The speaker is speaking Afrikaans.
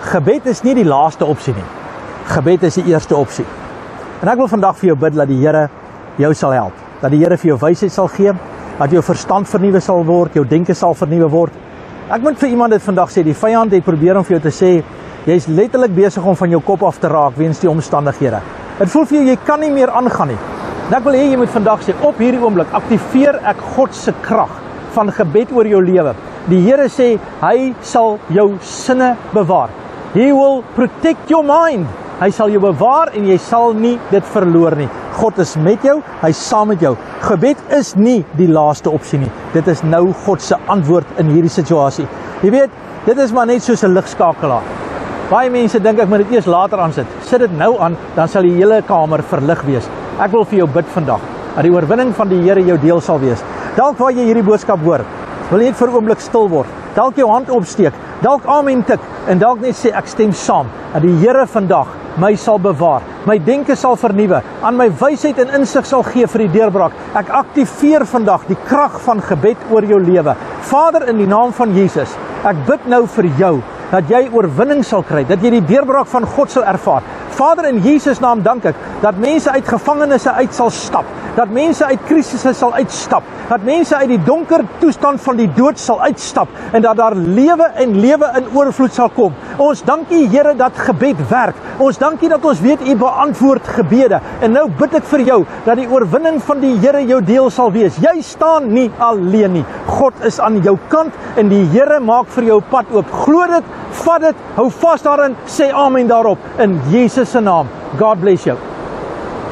Gebed is nie die laaste opsie nie. Gebed is die eerste opsie. En ek wil vandag vir jou bid dat die Here jou sal help. Dat die Here vir jou wysheid sal gee, dat jou verstand vernuwe sal word, jou denke sal vernuwe word. Ek moet vir iemand dit vandag sê, die vyand het probeer om vir jou te sê, jy is letterlik besig om van jou kop af te raak weens die omstandighede. Het voel vir jou, jy kan nie meer aangaan nie. En ek wil hê jy moet vandag sê, op hierdie oomblik aktiveer ek God se krag van gebed oor jou lewe. Die Here sê, hy sal jou sinne bewaar. He will protect your mind. Hy sal jou bewaar en jy sal nie dit verloor nie. God is met jou, hy is saam met jou. Gebed is nie die laaste opsie nie. Dit is nou God se antwoord in hierdie situasie. Jy weet, dit is maar net soos 'n ligskakelaar. Baie mense dink ek moet dit eers later aansit. Sit dit nou aan, dan sal die hele kamer verlig wees. Ek wil vir jou bid vandag, dat die oorwinning van die Here jou deel sal wees. Dalk waar jy hierdie boodskap hoor, wil jy net vir 'n oomblik stil word. Dalk jou hand opsteek, dalk amen tik en dalk net sê ek stem saam. Dat die Here vandag my sal bewaar, my denke sal vernuwe, aan my wysheid en insig sal gee vir die deurbraak. Ek aktiveer vandag die krag van gebed oor jou lewe. Vader, in die naam van Jesus, ek bid nou vir jou, dat jy oorwinning sal kry, dat jy die deurbraak van God sal ervaar. Vader, in Jesus naam dank ek, dat mense uit gevangenisse uit sal stap, dat mense uit krisisse sal uitstap, dat mense uit die donker toestand van die dood sal uitstap, en dat daar lewe en lewe in oorvloed sal kom. Ons dankie Here dat gebed werk, ons dankie dat ons weet U beantwoord gebede, en nou bid ek vir jou, dat die oorwinning van die Here jou deel sal wees. Jy staan nie alleen nie, God is aan jou kant, en die Here maak vir jou pad oop. Glo dit, vat dit, hou vas daarin, sê amen daarop, in Jesus se naam. God bless you.